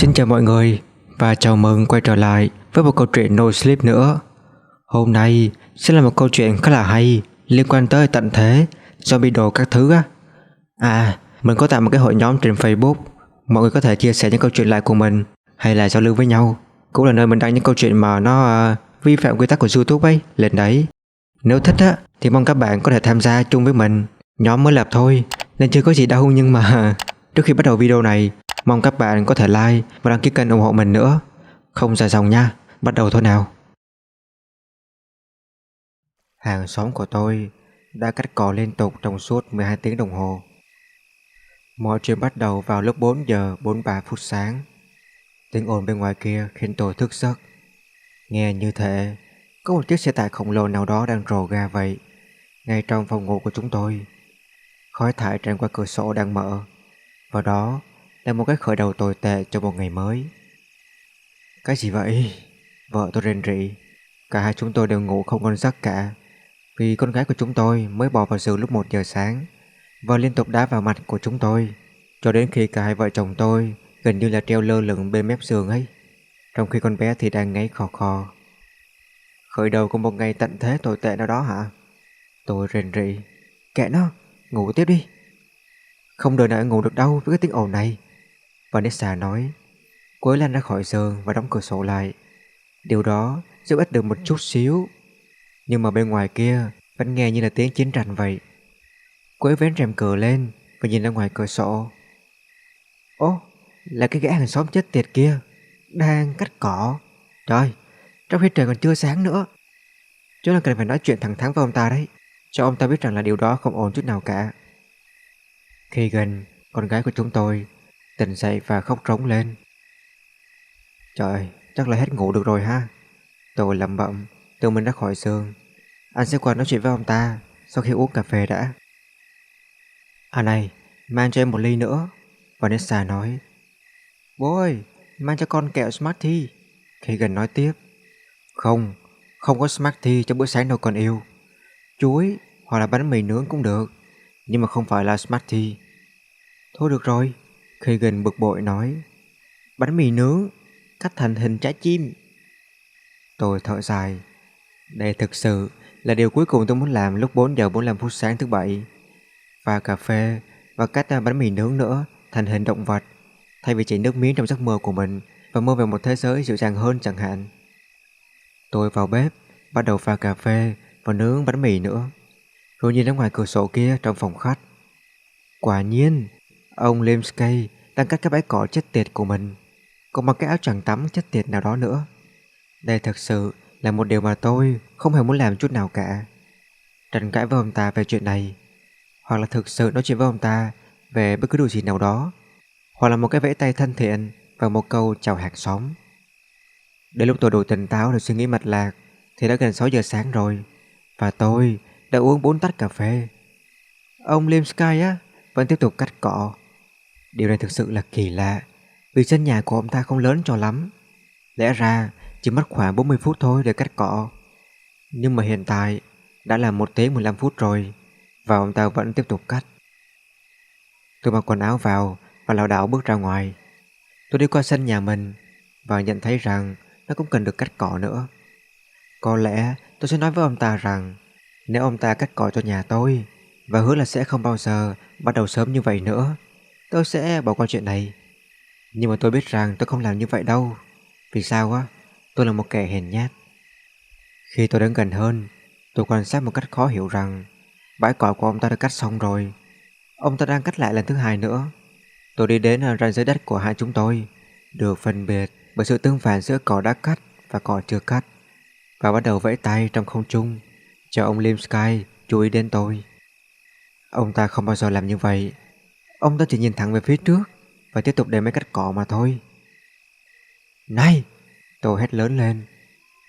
Xin chào mọi người và chào mừng quay trở lại với một câu chuyện No Sleep nữa. Hôm nay sẽ là một câu chuyện khá là hay liên quan tới tận thế, zombie đồ các thứ á. Mình có tạo một cái hội nhóm trên Facebook, mọi người có thể chia sẻ những câu chuyện lại của mình hay là giao lưu với nhau. Cũng là nơi mình đăng những câu chuyện mà nó vi phạm quy tắc của YouTube ấy lên đấy. Nếu thích thì mong các bạn có thể tham gia chung với mình. Nhóm mới lập thôi nên chưa có gì đâu, nhưng mà trước khi bắt đầu video này, mong các bạn có thể like và đăng ký kênh ủng hộ mình nữa. Không dài dòng nha, bắt đầu thôi nào. Hàng xóm của tôi đã cắt cỏ liên tục trong suốt 12 tiếng đồng hồ. Mọi chuyện bắt đầu vào lúc 4 giờ 43 phút sáng. Tiếng ồn bên ngoài kia khiến tôi thức giấc. Nghe như thể có một chiếc xe tải khổng lồ nào đó đang rồ ga vậy, ngay trong phòng ngủ của chúng tôi. Khói thải tràn qua cửa sổ đang mở, và đó là một cái khởi đầu tồi tệ cho một ngày mới. Cái gì vậy? Vợ tôi rên rỉ. Cả hai chúng tôi đều ngủ không ngon giấc cả, vì con gái của chúng tôi mới bò vào giường lúc 1 giờ sáng và liên tục đá vào mặt của chúng tôi, cho đến khi cả hai vợ chồng tôi gần như là treo lơ lửng bên mép giường ấy, trong khi con bé thì đang ngáy khò khò. Khởi đầu của một ngày tận thế tồi tệ nào đó hả? Tôi rên rỉ. Kệ nó, ngủ tiếp đi. Không đời nào ngủ được đâu với cái tiếng ồn này, Vanessa nói. Cô ấy lăn ra khỏi giường và đóng cửa sổ lại. Điều đó giúp ích được một chút xíu, nhưng mà bên ngoài kia vẫn nghe như là tiếng chiến tranh vậy. Cô ấy vén rèm cửa lên và nhìn ra ngoài cửa sổ. Ố, là cái gã hàng xóm chết tiệt kia đang cắt cỏ. Trời, trong khi trời còn chưa sáng nữa. Chúng ta cần phải nói chuyện thẳng thắn với ông ta đấy, cho ông ta biết rằng là điều đó không ổn chút nào cả. Keegan, con gái của chúng tôi, tỉnh dậy và khóc rống lên. Trời, chắc là hết ngủ được rồi ha. Tôi lẩm bẩm, tự mình ra khỏi giường. Anh sẽ qua nói chuyện với ông ta sau khi uống cà phê đã. À này, mang cho em một ly nữa, Vanessa nói. Bố ơi, mang cho con kẹo Smarty, Keegan nói tiếp. Không, không có Smarty cho bữa sáng đâu con yêu. Chuối hoặc là bánh mì nướng cũng được, nhưng mà không phải là Smarty. Thôi được rồi, Keegan bực bội nói. Bánh mì nướng cắt thành hình trái chim. Tôi thở dài. Đây thực sự là điều cuối cùng tôi muốn làm lúc 4 giờ 45 phút sáng thứ Bảy. Pha cà phê và cắt bánh mì nướng nữa thành hình động vật, thay vì chỉ nước miếng trong giấc mơ của mình và mơ về một thế giới dịu dàng hơn chẳng hạn. Tôi vào bếp, bắt đầu pha cà phê và nướng bánh mì nữa, rồi nhìn ra ngoài cửa sổ kia trong phòng khách. Quả nhiên, ông Limsky đang cắt cái bãi cỏ chết tiệt của mình, còn mặc cái áo choàng tắm chết tiệt nào đó nữa. Đây thật sự là một điều mà tôi không hề muốn làm chút nào cả. Tranh cãi với ông ta về chuyện này, hoặc là thực sự nói chuyện với ông ta về bất cứ điều gì nào đó, hoặc là một cái vẫy tay thân thiện và một câu chào hàng xóm. Đến lúc tôi đủ tỉnh táo để suy nghĩ mạch lạc thì đã gần 6 giờ sáng rồi, và tôi đã uống 4 tách cà phê. Ông Limsky vẫn tiếp tục cắt cỏ. Điều này thực sự là kỳ lạ, vì sân nhà của ông ta không lớn cho lắm. Lẽ ra chỉ mất khoảng 40 phút thôi để cắt cỏ, nhưng mà hiện tại đã là 1 tiếng 15 phút rồi, và ông ta vẫn tiếp tục cắt. Tôi mặc quần áo vào và lảo đảo bước ra ngoài. Tôi đi qua sân nhà mình và nhận thấy rằng nó cũng cần được cắt cỏ nữa. Có lẽ tôi sẽ nói với ông ta rằng nếu ông ta cắt cỏ cho nhà tôi và hứa là sẽ không bao giờ bắt đầu sớm như vậy nữa, tôi sẽ bỏ qua chuyện này. Nhưng mà tôi biết rằng tôi không làm như vậy đâu. Vì sao tôi là một kẻ hèn nhát. Khi tôi đến gần hơn, tôi quan sát một cách khó hiểu rằng bãi cỏ của ông ta đã cắt xong rồi. Ông ta đang cắt lại lần thứ 2 nữa. Tôi đi đến ranh giới đất của hai chúng tôi, được phân biệt bởi sự tương phản giữa cỏ đã cắt và cỏ chưa cắt, và bắt đầu vẫy tay trong không trung cho ông Limsky chú ý đến tôi. Ông ta không bao giờ làm như vậy. Ông ta chỉ nhìn thẳng về phía trước và tiếp tục để máy cắt cỏ mà thôi. Này! Tôi hét lớn lên,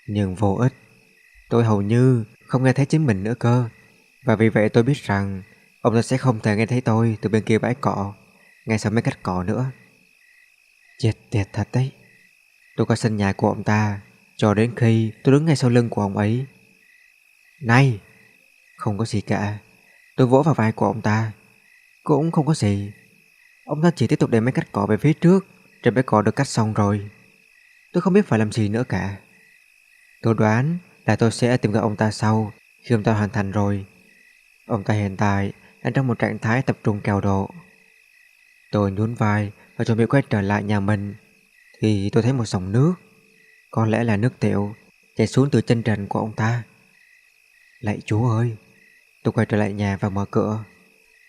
nhưng vô ích. Tôi hầu như không nghe thấy chính mình nữa cơ, và vì vậy tôi biết rằng ông ta sẽ không thể nghe thấy tôi từ bên kia bãi cỏ, ngay sau máy cắt cỏ nữa. Chết tiệt thật đấy. Tôi qua sân nhà của ông ta cho đến khi tôi đứng ngay sau lưng của ông ấy. Này! Không có gì cả. Tôi vỗ vào vai của ông ta. Cũng không có gì. Ông ta chỉ tiếp tục để máy cắt cỏ về phía trước trên bãi cỏ được cắt xong rồi. Tôi không biết phải làm gì nữa cả. Tôi đoán là tôi sẽ tìm gặp ông ta sau khi ông ta hoàn thành rồi. Ông ta hiện tại đang trong một trạng thái tập trung cao độ. Tôi nhún vai và chuẩn bị quay trở lại nhà mình thì tôi thấy một dòng nước, có lẽ là nước tiểu, chảy xuống từ chân trần của ông ta. Lạy Chúa ơi! Tôi quay trở lại nhà và mở cửa.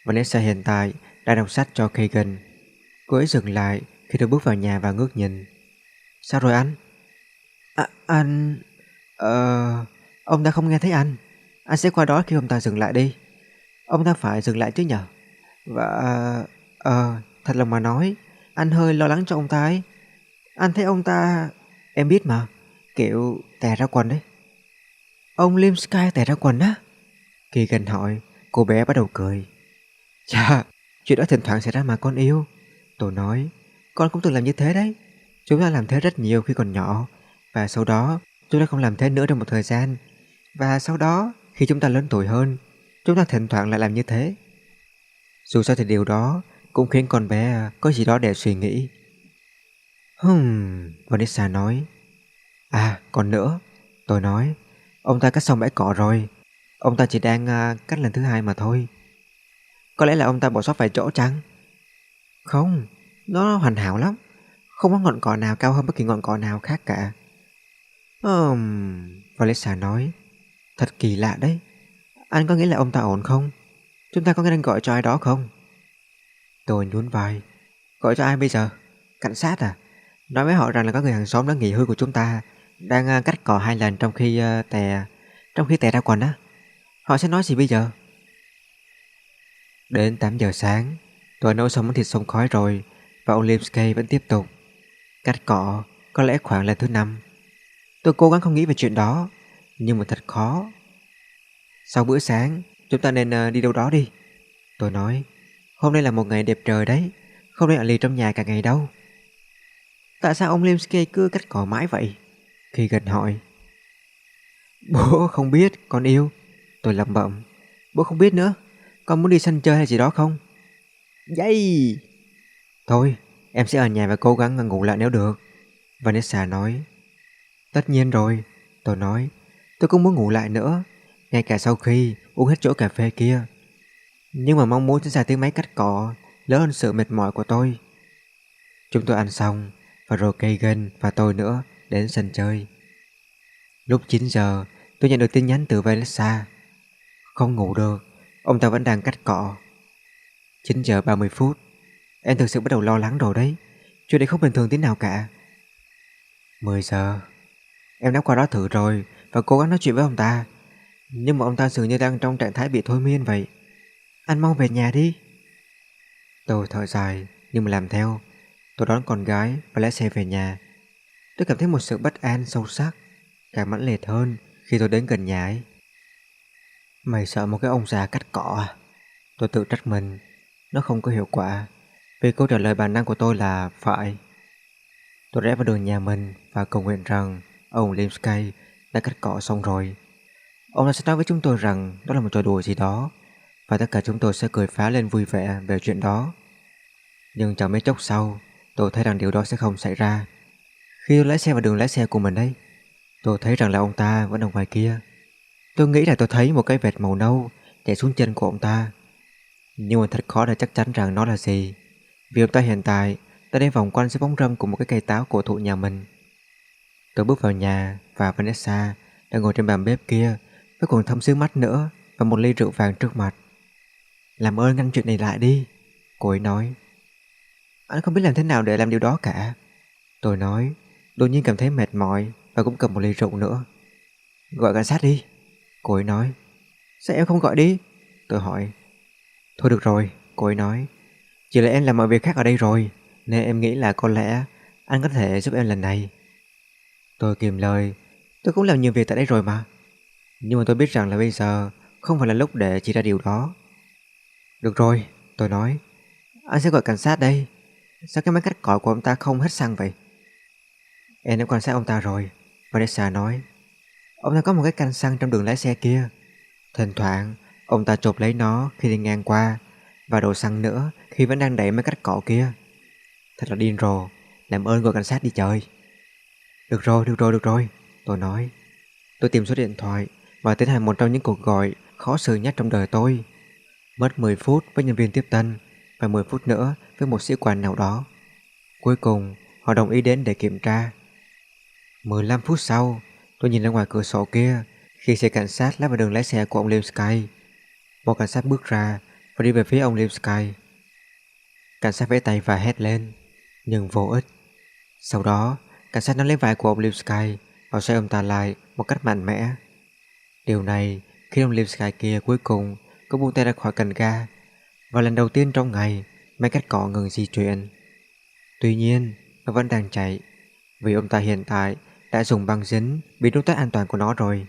Vanessa hiện tại đang đọc sách cho Keegan. Cô ấy dừng lại khi tôi bước vào nhà và ngước nhìn. Sao rồi anh? Anh... Ông ta không nghe thấy anh. Anh sẽ qua đó khi ông ta dừng lại đi. Ông ta phải dừng lại chứ nhờ. Và... thật lòng mà nói, anh hơi lo lắng cho ông ta ấy. Anh thấy ông ta... Em biết mà, kiểu tè ra quần đấy. Ông Liam Sky tè ra quần á? Keegan hỏi. Cô bé bắt đầu cười. Chà, chuyện đó thỉnh thoảng xảy ra mà con yêu. Tôi nói, con cũng từng làm như thế đấy. Chúng ta làm thế rất nhiều khi còn nhỏ. Và sau đó, chúng ta không làm thế nữa trong một thời gian. Và sau đó, khi chúng ta lớn tuổi hơn, chúng ta thỉnh thoảng lại làm như thế. Dù sao thì điều đó cũng khiến con bé có gì đó để suy nghĩ. Vanessa nói. À, còn nữa, tôi nói, ông ta cắt xong bãi cỏ rồi. Ông ta chỉ đang cắt lần thứ hai mà thôi. Có lẽ là ông ta bỏ sót vài chỗ chăng? Không, nó hoàn hảo lắm. Không có ngọn cỏ nào cao hơn bất kỳ ngọn cỏ nào khác cả. Vanessa nói. Thật kỳ lạ đấy. Anh có nghĩ là ông ta ổn không? Chúng ta có nên gọi cho ai đó không? Tôi nhún vai. Gọi cho ai bây giờ? Cảnh sát à? Nói với họ rằng là có người hàng xóm đã nghỉ hưu của chúng ta đang cắt cỏ 2 lần trong khi tè ra quần á. Họ sẽ nói gì bây giờ? Đến 8 giờ sáng, tôi nấu xong món thịt xông khói rồi và ông Limsky vẫn tiếp tục cắt cỏ, có lẽ khoảng lần thứ 5. Tôi cố gắng không nghĩ về chuyện đó, nhưng mà thật khó. Sau bữa sáng, chúng ta nên đi đâu đó đi. Tôi nói, hôm nay là một ngày đẹp trời đấy, không nên ở lì trong nhà cả ngày đâu. Tại sao ông Limsky cứ cắt cỏ mãi vậy? Khi gần hỏi. Bố không biết, con yêu. Tôi lẩm bẩm. Bố không biết nữa. Con muốn đi sân chơi hay gì đó không? Yay! Thôi, em sẽ ở nhà và cố gắng ngủ lại nếu được. Vanessa nói. Tất nhiên rồi. Tôi nói. Tôi cũng muốn ngủ lại nữa, ngay cả sau khi uống hết chỗ cà phê kia. Nhưng mà mong muốn tránh xa tiếng máy cắt cỏ lớn hơn sự mệt mỏi của tôi. Chúng tôi ăn xong và rồi Keegan và tôi nữa đến sân chơi. Lúc 9 giờ tôi nhận được tin nhắn từ Vanessa. Không ngủ được, ông ta vẫn đang cắt cỏ. 9 giờ 30 phút. Em thực sự bắt đầu lo lắng rồi đấy. Chuyện này không bình thường tí nào cả. 10 giờ. Em đã qua đó thử rồi và cố gắng nói chuyện với ông ta, nhưng mà ông ta dường như đang trong trạng thái bị thôi miên vậy. Anh mau về nhà đi. Tôi thở dài nhưng mà làm theo. Tôi đón con gái và lái xe về nhà. Tôi cảm thấy một sự bất an sâu sắc, càng mãnh liệt hơn khi tôi đến gần nhà ấy. Mày sợ một cái ông già cắt cỏ à? Tôi tự trách mình. Nó không có hiệu quả, vì câu trả lời bản năng của tôi là phải. Tôi rẽ vào đường nhà mình và cầu nguyện rằng ông Limsky đã cắt cỏ xong rồi. Ông ta sẽ nói với chúng tôi rằng đó là một trò đùa gì đó, và tất cả chúng tôi sẽ cười phá lên vui vẻ về chuyện đó. Nhưng chẳng mấy chốc sau, tôi thấy rằng điều đó sẽ không xảy ra. Khi tôi lái xe vào đường lái xe của mình đấy, tôi thấy rằng là ông ta vẫn ở ngoài kia. Tôi nghĩ là tôi thấy một cái vệt màu nâu chạy xuống chân của ông ta, nhưng mà thật khó để chắc chắn rằng nó là gì, vì ông ta hiện tại đã đi vòng quanh dưới bóng râm của một cái cây táo cổ thụ nhà mình. Tôi bước vào nhà và Vanessa đang ngồi trên bàn bếp kia với còn thâm sương mắt nữa và một ly rượu vàng trước mặt. Làm ơn ngăn chuyện này lại đi, cô ấy nói. Anh không biết làm thế nào để làm điều đó cả, tôi nói, đột nhiên cảm thấy mệt mỏi và cũng cầm một ly rượu nữa. Gọi cảnh sát đi, cô ấy nói. Sao em không gọi đi, tôi hỏi. Thôi được rồi, cô ấy nói. Chỉ là em làm mọi việc khác ở đây rồi, nên em nghĩ là có lẽ anh có thể giúp em lần này. Tôi kìm lời. Tôi cũng làm nhiều việc tại đây rồi mà. Nhưng mà tôi biết rằng là bây giờ không phải là lúc để chỉ ra điều đó. Được rồi, tôi nói. Anh sẽ gọi cảnh sát đây. Sao cái máy cắt cỏ của ông ta không hết xăng vậy? Em đã quan sát ông ta rồi, Vanessa nói. Ông ta có một cái canh xăng trong đường lái xe kia. Thỉnh thoảng ông ta chộp lấy nó khi đi ngang qua, và đổ xăng nữa khi vẫn đang đẩy máy cắt cỏ kia. Thật là điên rồ. Làm ơn gọi cảnh sát đi trời. Được rồi, tôi nói. Tôi tìm số điện thoại và tiến hành một trong những cuộc gọi khó xử nhất trong đời tôi. Mất 10 phút với nhân viên tiếp tân và 10 phút nữa với một sĩ quan nào đó. Cuối cùng họ đồng ý đến để kiểm tra. 15 phút sau, tôi nhìn ra ngoài cửa sổ kia khi xe cảnh sát lái vào đường lái xe của ông Limsky. Một cảnh sát bước ra và đi về phía ông Limsky. Cảnh sát vẫy tay và hét lên, nhưng vô ích. Sau đó, cảnh sát nắm lấy vai của ông Limsky và xoay ông ta lại một cách mạnh mẽ. Điều này khiến ông Limsky kia cuối cùng có buông tay ra khỏi cần ga, và lần đầu tiên trong ngày máy cắt cỏ ngừng di chuyển. Tuy nhiên, nó vẫn đang chạy, vì ông ta hiện tại đã dùng băng dính bị nút thắt an toàn của nó rồi.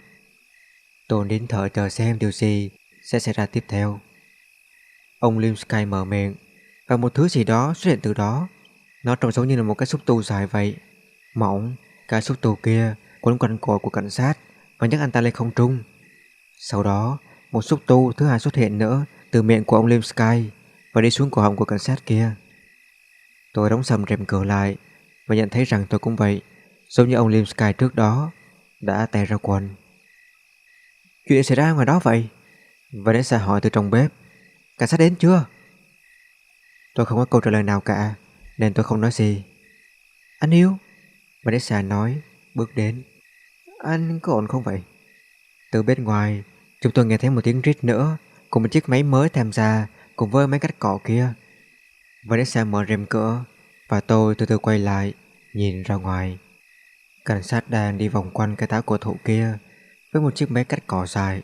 Tôi đến thở chờ xem điều gì sẽ xảy ra tiếp theo. Ông Limsky mở miệng và một thứ gì đó xuất hiện từ đó. Nó trông giống như là một cái xúc tu dài vậy, mỏng. Cái xúc tu kia quấn quanh cổ của cảnh sát và nhấc anh ta lên không trung. Sau đó, một xúc tu thứ hai xuất hiện nữa từ miệng của ông Limsky và đi xuống cổ họng của cảnh sát kia. Tôi đóng sầm rèm cửa lại và nhận thấy rằng tôi cũng vậy, giống như ông Limsky trước đó, đã tè ra quần. Chuyện xảy ra ngoài đó vậy? Vanessa hỏi từ trong bếp. Cảnh sát đến chưa? Tôi không có câu trả lời nào cả, nên tôi không nói gì. Anh yêu, Vanessa nói, bước đến. Anh có ổn không vậy? Từ bên ngoài, chúng tôi nghe thấy một tiếng rít nữa, cùng một chiếc máy mới tham gia cùng với máy cắt cỏ kia. Vanessa mở rèm cửa và tôi từ từ quay lại, nhìn ra ngoài. Cảnh sát đang đi vòng quanh cái táo cổ thụ kia với một chiếc máy cắt cỏ dài,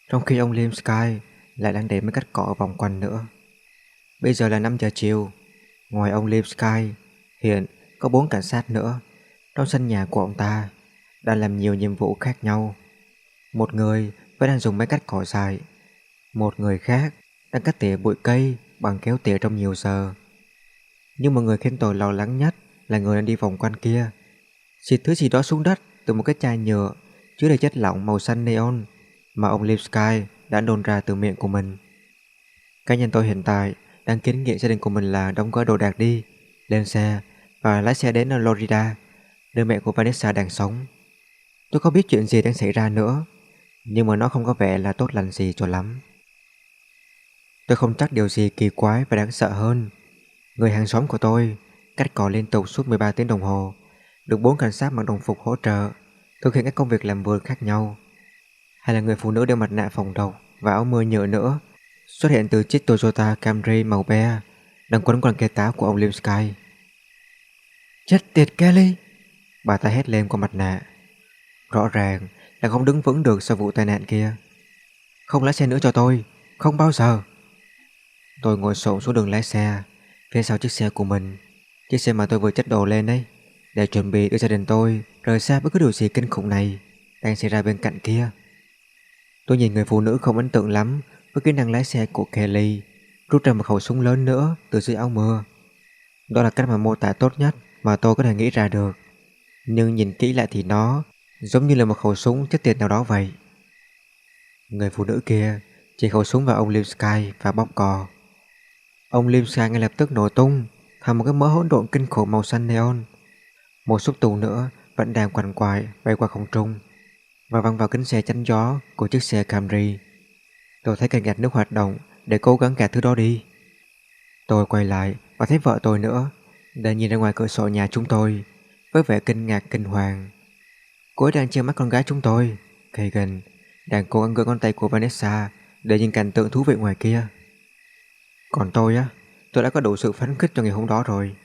trong khi ông Limsky lại đang để máy cắt cỏ vòng quanh nữa. Bây giờ là 5 giờ chiều. Ngoài ông Limsky, hiện có 4 cảnh sát nữa trong sân nhà của ông ta, đang làm nhiều nhiệm vụ khác nhau. Một người vẫn đang dùng máy cắt cỏ dài, một người khác đang cắt tỉa bụi cây bằng kéo tỉa trong nhiều giờ. Nhưng một người khiến tôi lo lắng nhất là người đang đi vòng quanh kia, xịt thứ gì đó xuống đất từ một cái chai nhựa chứa đầy chất lỏng màu xanh neon mà ông Limsky đã nôn ra từ miệng của mình. Cá nhân tôi hiện tại đang kiến nghị gia đình của mình là đóng gói đồ đạc đi, lên xe và lái xe đến Florida, nơi mẹ của Vanessa đang sống. Tôi không biết chuyện gì đang xảy ra nữa, nhưng mà nó không có vẻ là tốt lành gì cho lắm. Tôi không chắc điều gì kỳ quái và đáng sợ hơn. Người hàng xóm của tôi cắt cỏ liên tục suốt 13 tiếng đồng hồ, được 4 cảnh sát mặc đồng phục hỗ trợ thực hiện các công việc làm vườn khác nhau. Hay là người phụ nữ đeo mặt nạ phòng độc và áo mưa nhựa nữa xuất hiện từ chiếc Toyota Camry màu be đang quấn quanh cây táo của ông Limsky. Chết tiệt Kelly! Bà ta hét lên qua mặt nạ. Rõ ràng là không đứng vững được sau vụ tai nạn kia. Không lái xe nữa cho tôi, không bao giờ. Tôi ngồi xổm xuống đường lái xe, phía sau chiếc xe của mình, chiếc xe mà tôi vừa chất đồ lên đấy, để chuẩn bị đưa gia đình tôi rời xa bất cứ điều gì kinh khủng này đang xảy ra bên cạnh kia. Tôi nhìn người phụ nữ không ấn tượng lắm với kỹ năng lái xe của Kelly rút ra một khẩu súng lớn nữa từ dưới áo mưa. Đó là cách mà mô tả tốt nhất mà tôi có thể nghĩ ra được. Nhưng nhìn kỹ lại thì nó giống như là một khẩu súng chết tiệt nào đó vậy. Người phụ nữ kia chỉ khẩu súng vào ông Limsky và bóp cò. Ông Limsky ngay lập tức nổ tung thành một cái mớ hỗn độn kinh khủng màu xanh neon. Một xúc tu nữa vẫn đang quằn quại bay qua không trung và văng vào kính xe chắn gió của chiếc xe Camry. Tôi thấy cần gạt nước hoạt động để cố gắng gạt thứ đó đi. Tôi quay lại và thấy vợ tôi nữa, đang nhìn ra ngoài cửa sổ nhà chúng tôi với vẻ kinh ngạc kinh hoàng. Cô ấy đang che mắt con gái chúng tôi, Kagan, đang cố gắng gỡ ngón tay của Vanessa để nhìn cảnh tượng thú vị ngoài kia. Còn tôi á, tôi đã có đủ sự phấn khích cho ngày hôm đó rồi.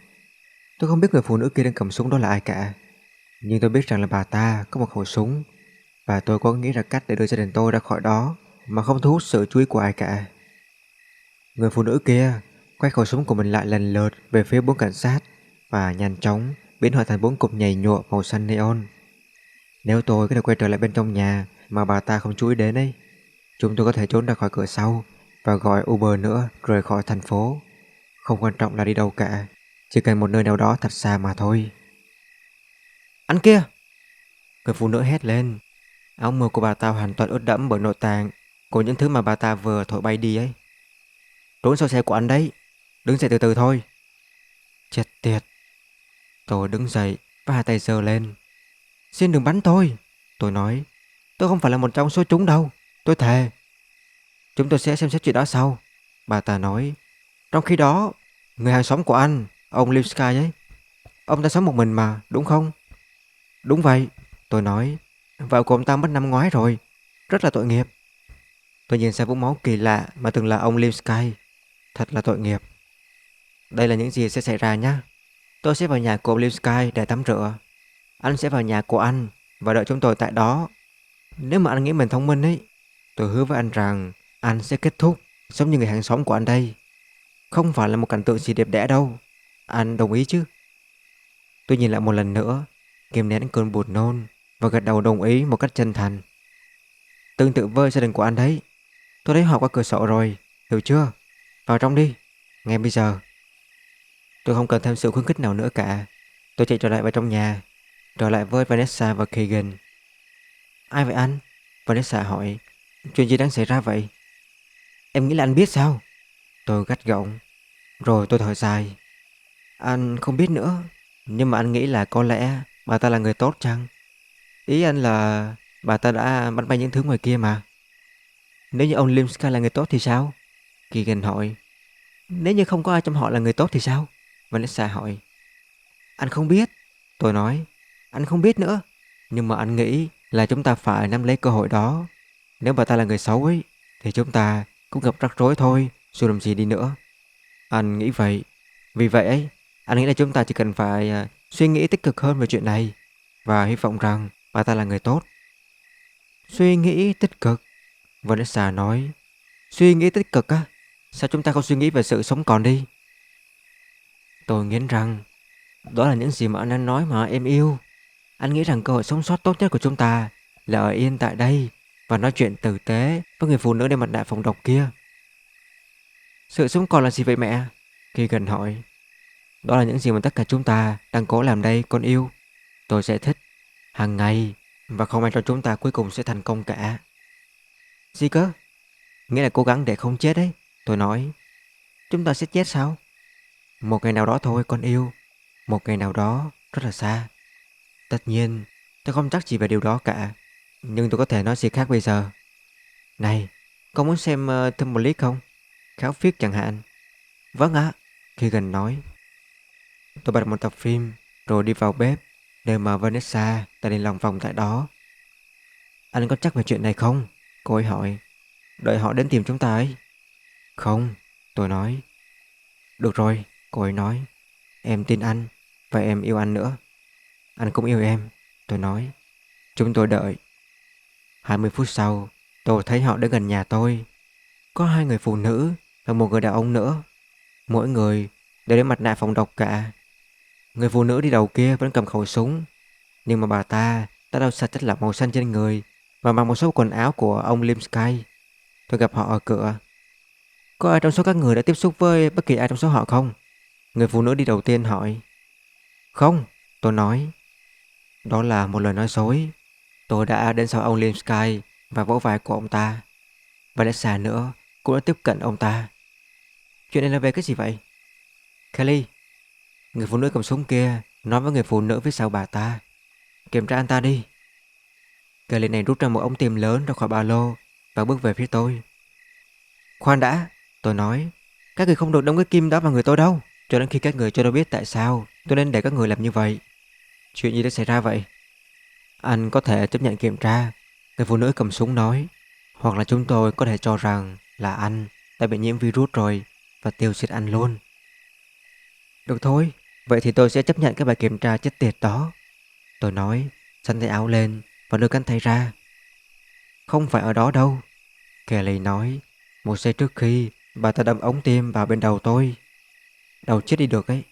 Tôi không biết người phụ nữ kia đang cầm súng đó là ai cả, nhưng tôi biết rằng là bà ta có một khẩu súng, và tôi có nghĩ ra cách để đưa gia đình tôi ra khỏi đó mà không thu hút sự chú ý của ai cả. Người phụ nữ kia quay khẩu súng của mình lại lần lượt về phía 4 cảnh sát và nhanh chóng biến họ thành 4 cục nhầy nhụa màu xanh neon. Nếu tôi có thể quay trở lại bên trong nhà mà bà ta không chú ý đến ấy, chúng tôi có thể trốn ra khỏi cửa sau và gọi Uber nữa rời khỏi thành phố. Không quan trọng là đi đâu cả, chỉ cần một nơi nào đó thật xa mà thôi. Anh kia! Người phụ nữ hét lên. Áo mưa của bà ta hoàn toàn ướt đẫm bởi nội tạng của những thứ mà bà ta vừa thổi bay đi ấy. Trốn sau xe của anh đấy, đứng dậy từ từ thôi. Chết tiệt! Tôi đứng dậy và hai tay giơ lên. Xin đừng bắn tôi nói. Tôi không phải là một trong số chúng đâu, tôi thề. Chúng tôi sẽ xem xét chuyện đó sau, bà ta nói. Trong khi đó, người hàng xóm của anh, ông Limsky ấy, ông ta sống một mình mà, đúng không? Đúng vậy, tôi nói. Vợ của ông ta mất năm ngoái rồi, rất là tội nghiệp. Tôi nhìn sang vũng máu kỳ lạ mà từng là ông Limsky. Thật là tội nghiệp. Đây là những gì sẽ xảy ra nhé. Tôi sẽ vào nhà của ông Limsky để tắm rửa. Anh sẽ vào nhà của anh và đợi chúng tôi tại đó. Nếu mà anh nghĩ mình thông minh ấy, tôi hứa với anh rằng anh sẽ kết thúc giống như người hàng xóm của anh đây. Không phải là một cảnh tượng gì đẹp đẽ đâu. Anh đồng ý chứ? Tôi nhìn lại một lần nữa, kìm nén cơn buồn nôn và gật đầu đồng ý một cách chân thành. Tương tự với gia đình của anh đấy. Tôi thấy họ qua cửa sổ rồi, hiểu chưa? Vào trong đi, ngay bây giờ. Tôi không cần thêm sự khuyến khích nào nữa cả. Tôi chạy trở lại vào trong nhà, trở lại với Vanessa và Keegan. Ai vậy anh? Vanessa hỏi. Chuyện gì đang xảy ra vậy? Em nghĩ là anh biết sao? Tôi gắt gỏng. Rồi tôi thở dài. Anh không biết nữa. Nhưng mà anh nghĩ là có lẽ bà ta là người tốt chăng? Ý anh là bà ta đã bắn bay những thứ ngoài kia mà. Nếu như ông Limsky là người tốt thì sao? Keegan hỏi. Nếu như không có ai trong họ là người tốt thì sao? Vanessa hỏi. Anh không biết. Tôi nói. Anh không biết nữa. Nhưng mà anh nghĩ là chúng ta phải nắm lấy cơ hội đó. Nếu bà ta là người xấu ấy, thì chúng ta cũng gặp rắc rối thôi, dù làm gì đi nữa. Anh nghĩ vậy. Vì vậy ấy, anh nghĩ là chúng ta chỉ cần phải suy nghĩ tích cực hơn về chuyện này và hy vọng rằng bà ta là người tốt. Suy nghĩ tích cực? Vanessa nói. Suy nghĩ tích cực á? Sao chúng ta không suy nghĩ về sự sống còn đi? Tôi nghiến răng. Đó là những gì mà anh đang nói mà em yêu. Anh nghĩ rằng cơ hội sống sót tốt nhất của chúng ta là ở yên tại đây và nói chuyện tử tế với người phụ nữ đeo mặt nạ phòng độc kia. Sự sống còn là gì vậy mẹ? Keegan hỏi. Đó là những gì mà tất cả chúng ta đang cố làm đây con yêu. Tôi sẽ thích hàng ngày và không ai trong chúng ta cuối cùng sẽ thành công cả. Gì cơ? Nghĩa là cố gắng để không chết đấy. Tôi nói. Chúng ta sẽ chết sao? Một ngày nào đó thôi con yêu. Một ngày nào đó rất là xa. Tất nhiên tôi không chắc gì về điều đó cả. Nhưng tôi có thể nói gì khác bây giờ. Này, con muốn xem thêm một clip không? Kháo phiết chẳng hạn. Vâng ạ, Keegan nói. Tôi bật một tập phim rồi đi vào bếp, nơi mà Vanessa ta đi lòng vòng tại đó. Anh có chắc về chuyện này không? Cô ấy hỏi. Đợi họ đến tìm chúng ta ấy. Không, tôi nói. Được rồi, cô ấy nói. Em tin anh và em yêu anh nữa. Anh cũng yêu em, tôi nói. Chúng tôi đợi. 20 phút sau, tôi thấy họ đến gần nhà tôi. Có hai người phụ nữ và một người đàn ông nữa. Mỗi người đều đeo mặt nạ phòng độc cả. Người phụ nữ đi đầu kia vẫn cầm khẩu súng, nhưng mà bà ta đã lau sạch chất lỏng màu xanh trên người và mặc một số quần áo của ông Limsky. Tôi gặp họ ở cửa. Có ai trong số các người đã tiếp xúc với bất kỳ ai trong số họ không? Người phụ nữ đi đầu tiên hỏi. Không, tôi nói. Đó là một lời nói dối. Tôi đã đến sau ông Limsky và vỗ vai của ông ta. Vanessa nữa cũng đã tiếp cận ông ta. Chuyện này là về cái gì vậy? Kelly, người phụ nữ cầm súng kia nói với người phụ nữ phía sau bà ta. Kiểm tra anh ta đi. Kelly này rút ra một ống tiêm lớn ra khỏi ba lô và bước về phía tôi. Khoan đã, tôi nói. Các người không được đóng cái kim đó vào người tôi đâu, cho đến khi các người cho tôi biết tại sao tôi nên để các người làm như vậy. Chuyện gì đã xảy ra vậy? Anh có thể chấp nhận kiểm tra, người phụ nữ cầm súng nói. Hoặc là chúng tôi có thể cho rằng là anh đã bị nhiễm virus rồi và tiêu diệt anh luôn. Được thôi, vậy thì tôi sẽ chấp nhận cái bài kiểm tra chết tiệt đó. Tôi nói, xách tay áo lên và đưa cánh tay ra. Không phải ở đó đâu, Kelly nói. Một giây trước khi bà ta đâm ống tiêm vào bên đầu tôi. Đầu chết đi được ấy.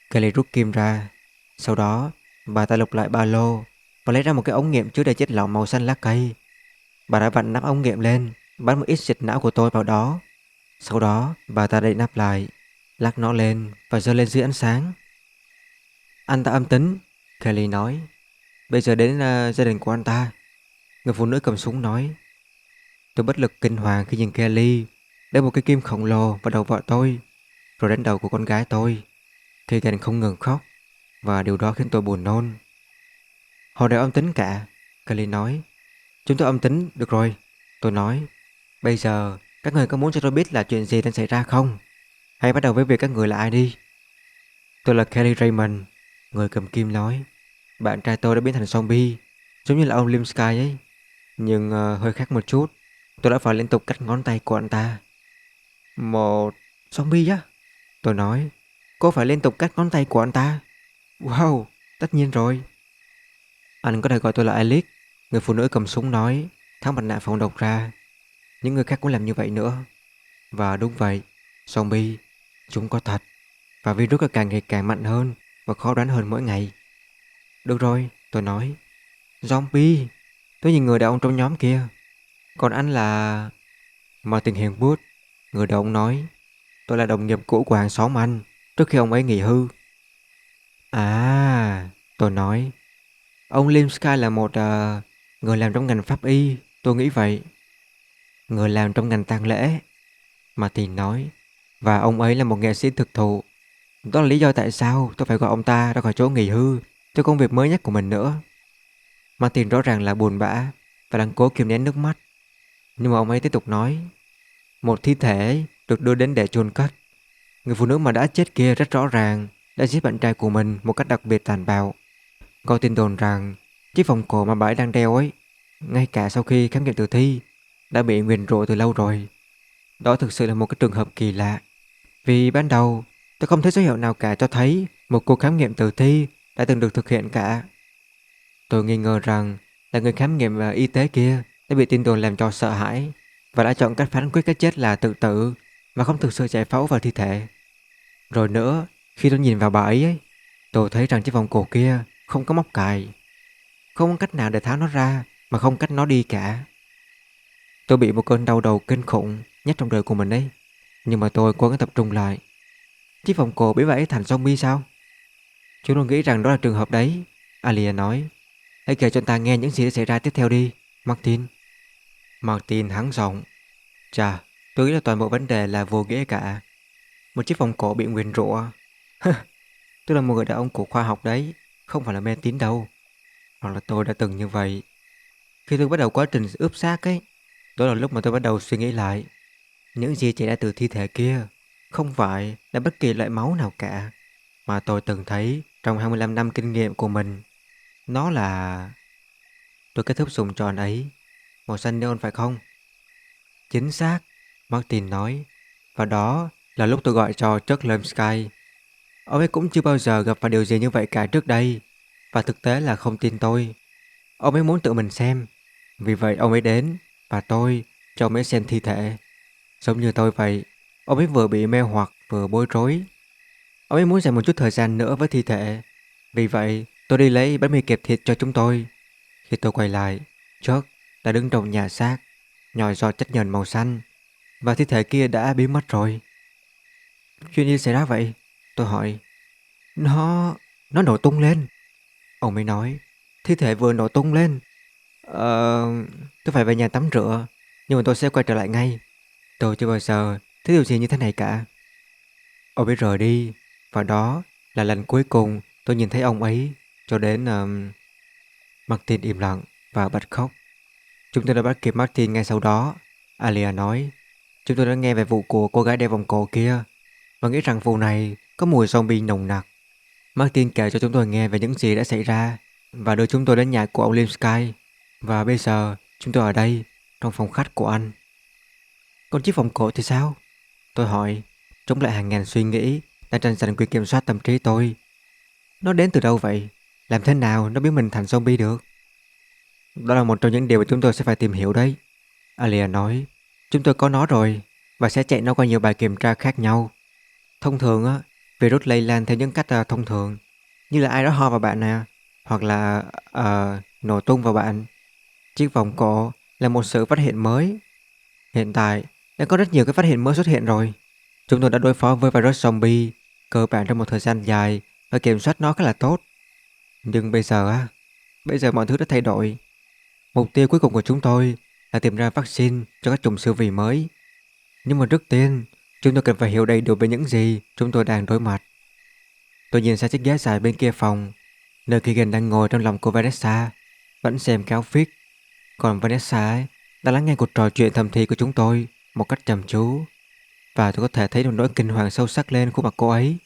Kelly rút kim ra. Sau đó bà ta lục lại ba lô và lấy ra một cái ống nghiệm chứa đầy chất lỏng màu xanh lá cây. Bà đã vặn nắp ống nghiệm lên, bắn một ít dịch não của tôi vào đó. Sau đó bà ta đậy nắp lại, lắc nó lên và giơ lên dưới ánh sáng. Anh ta âm tính, Kelly nói. Bây giờ đến gia đình của anh ta, người phụ nữ cầm súng nói. Tôi bất lực kinh hoàng khi nhìn Kelly đeo một cái kim khổng lồ vào đầu vợ tôi, rồi đến đầu của con gái tôi. Keegan không ngừng khóc. và điều đó khiến tôi buồn nôn. Họ đều âm tính cả, Kelly nói. Chúng tôi âm tính, được rồi, tôi nói. Bây giờ, các người có muốn cho tôi biết là chuyện gì đang xảy ra không? Hãy bắt đầu với việc các người là ai đi. Tôi là Kelly Raymond, người cầm kim nói. Bạn trai tôi đã biến thành zombie, giống như là ông Lim Sky ấy. Nhưng hơi khác một chút. Tôi đã phải liên tục cắt ngón tay của anh ta. Một zombie á? Tôi nói. Cô phải liên tục cắt ngón tay của anh ta? Wow, tất nhiên rồi. Anh có thể gọi tôi là Alice, người phụ nữ cầm súng nói, tháo mặt nạ phòng độc ra. Những người khác cũng làm như vậy nữa. Và đúng vậy, zombie, chúng có thật. Và virus càng ngày càng mạnh hơn và khó đoán hơn mỗi ngày. Được rồi, tôi nói. Zombie, tôi nhìn người đàn ông trong nhóm kia. Còn anh là... Martin Henwood, người đàn ông nói. Tôi là đồng nghiệp cũ của hàng xóm anh, trước khi ông ấy nghỉ hưu. À, tôi nói. Ông Lim Sky là một người làm trong ngành pháp y, tôi nghĩ vậy. Người làm trong ngành tang lễ, Martin nói. Và ông ấy là một nghệ sĩ thực thụ. Đó là lý do tại sao tôi phải gọi ông ta ra khỏi chỗ nghỉ hưu cho công việc mới nhất của mình nữa. Martin rõ ràng là buồn bã và đang cố kiềm nén nước mắt. Nhưng mà ông ấy tiếp tục nói. Một thi thể được đưa đến để chôn cất. Người phụ nữ mà đã chết kia rất rõ ràng đã giết bạn trai của mình một cách đặc biệt tàn bạo. Có tin đồn rằng chiếc vòng cổ mà bà ấy đang đeo ấy, ngay cả sau khi khám nghiệm tử thi, đã bị nguyền rủa từ lâu rồi. Đó thực sự là một cái trường hợp kỳ lạ. Vì ban đầu tôi không thấy dấu hiệu nào cả cho thấy một cuộc khám nghiệm tử thi đã từng được thực hiện cả. Tôi nghi ngờ rằng là người khám nghiệm y tế kia đã bị tin đồn làm cho sợ hãi và đã chọn cách phán quyết cái chết là tự tử mà không thực sự giải phẫu vào thi thể. Rồi nữa, khi tôi nhìn vào bà ấy, tôi thấy rằng chiếc vòng cổ kia không có móc cài. Không có cách nào để tháo nó ra mà không cách nó đi cả. Tôi bị một cơn đau đầu kinh khủng nhất trong đời của mình ấy. Nhưng mà tôi cố gắng tập trung lại. Chiếc vòng cổ bị bà ấy thành zombie sao? Chúng tôi nghĩ rằng đó là trường hợp đấy, Alia nói. Hãy kể cho ta nghe những gì đã xảy ra tiếp theo đi, Martin. Martin hắng giọng. Chà, tôi nghĩ là toàn bộ vấn đề là vô nghĩa cả. Một chiếc vòng cổ bị nguyền rủa. Tôi là một người đàn ông của khoa học đấy, không phải là mê tín đâu. Hoặc là tôi đã từng như vậy. Khi tôi bắt đầu quá trình ướp xác ấy, đó là lúc mà tôi bắt đầu suy nghĩ lại. Những gì chảy ra từ thi thể kia không phải là bất kỳ loại máu nào cả mà tôi từng thấy trong 25 năm kinh nghiệm của mình. Nó là... Tôi kết thúc dùng tròn ấy. Màu xanh neon phải không? Chính xác, Martin nói. Và đó là lúc tôi gọi cho Chuck Lemsky. Ông ấy cũng chưa bao giờ gặp phải điều gì như vậy cả trước đây. Và thực tế là không tin tôi. Ông ấy muốn tự mình xem. Vì vậy ông ấy đến và tôi cho ông ấy xem thi thể. Giống như tôi vậy, ông ấy vừa bị mê hoặc vừa bối rối. Ông ấy muốn dành một chút thời gian nữa với thi thể. Vì vậy tôi đi lấy bánh mì kẹp thịt cho chúng tôi. Khi tôi quay lại, Chuck đã đứng trong nhà xác, nhòi giọt chất nhờn màu xanh. Và thi thể kia đã biến mất rồi. Chuyện gì xảy ra vậy? Tôi hỏi. Nó nổ tung lên. Ông ấy nói. Thi thể vừa nổ tung lên. Tôi phải về nhà tắm rửa. Nhưng mà tôi sẽ quay trở lại ngay. Tôi chưa bao giờ thấy điều gì như thế này cả. Ông ấy rời đi. Và đó là lần cuối cùng tôi nhìn thấy ông ấy. Cho đến... Martin im lặng và bật khóc. Chúng tôi đã bắt kịp Martin ngay sau đó, Alia nói. Chúng tôi đã nghe về vụ của cô gái đeo vòng cổ kia và nghĩ rằng vụ này có mùi zombie nồng nặc. Martin kể cho chúng tôi nghe về những gì đã xảy ra và đưa chúng tôi đến nhà của ông Lim Sky. Và bây giờ chúng tôi ở đây, trong phòng khách của anh. Còn chiếc vòng cổ thì sao? Tôi hỏi, chống lại hàng ngàn suy nghĩ đang tranh giành quyền kiểm soát tâm trí tôi. Nó đến từ đâu vậy? Làm thế nào nó biến mình thành zombie được? Đó là một trong những điều mà chúng tôi sẽ phải tìm hiểu đấy, Alia nói. Chúng tôi có nó rồi và sẽ chạy nó qua nhiều bài kiểm tra khác nhau. Thông thường á, virus lây lan theo những cách thông thường, như là ai đó ho vào bạn nè, hoặc là nổ tung vào bạn. Chiếc vòng cổ là một sự phát hiện mới. Hiện tại đã có rất nhiều cái phát hiện mới xuất hiện rồi. Chúng tôi đã đối phó với virus zombie cơ bản trong một thời gian dài và kiểm soát nó khá là tốt. Nhưng bây giờ mọi thứ đã thay đổi. Mục tiêu cuối cùng của chúng tôi là tìm ra vaccine cho các chủng siêu vi mới. Nhưng mà trước tiên, chúng tôi cần phải hiểu đầy đủ về những gì chúng tôi đang đối mặt. Tôi nhìn sang chiếc ghế dài bên kia phòng, nơi Keegan đang ngồi trong lòng cô Vanessa, vẫn xem cái outfit. Còn Vanessa ấy đã lắng nghe cuộc trò chuyện thầm thì của chúng tôi một cách chăm chú, và tôi có thể thấy một nỗi kinh hoàng sâu sắc lên khuôn mặt cô ấy.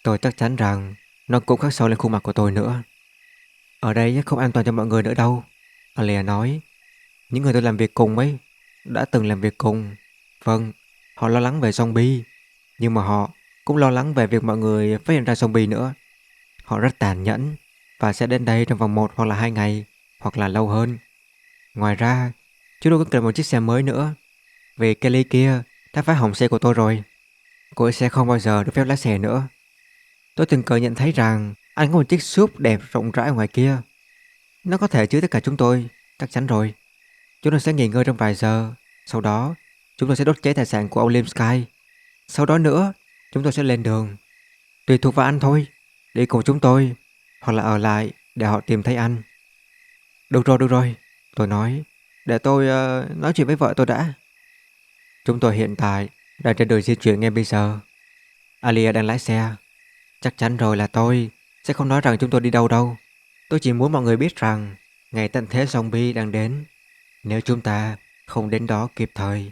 Tôi chắc chắn rằng nó cũng khắc sâu lên khuôn mặt của tôi nữa. Ở đây không an toàn cho mọi người nữa đâu, Alia nói. Những người tôi làm việc cùng ấy đã từng làm việc cùng. Vâng, họ lo lắng về zombie, nhưng mà họ cũng lo lắng về việc mọi người phát hiện ra zombie nữa. Họ rất tàn nhẫn và sẽ đến đây trong vòng 1 hoặc là 2 ngày, hoặc là lâu hơn. Ngoài ra, chúng tôi có cần một chiếc xe mới nữa, vì Kelly kia đã phá hỏng xe của tôi rồi. Cô ấy sẽ không bao giờ được phép lái xe nữa. Tôi tình cờ nhận thấy rằng anh có một chiếc SUV đẹp rộng rãi ngoài kia. Nó có thể chứa tất cả chúng tôi, chắc chắn rồi. Chúng tôi sẽ nghỉ ngơi trong vài giờ. Sau đó, chúng tôi sẽ đốt cháy tài sản của ông Lim Sky. Sau đó nữa, chúng tôi sẽ lên đường. Tùy thuộc vào anh thôi, đi cùng chúng tôi, hoặc là ở lại để họ tìm thấy anh. Được rồi, tôi nói. Để tôi nói chuyện với vợ tôi đã. Chúng tôi hiện tại đang trên đường di chuyển ngay bây giờ. Alia đang lái xe. Chắc chắn rồi là tôi sẽ không nói rằng chúng tôi đi đâu đâu. Tôi chỉ muốn mọi người biết rằng ngày tận thế zombie đang đến. Nếu chúng ta không đến đó kịp thời.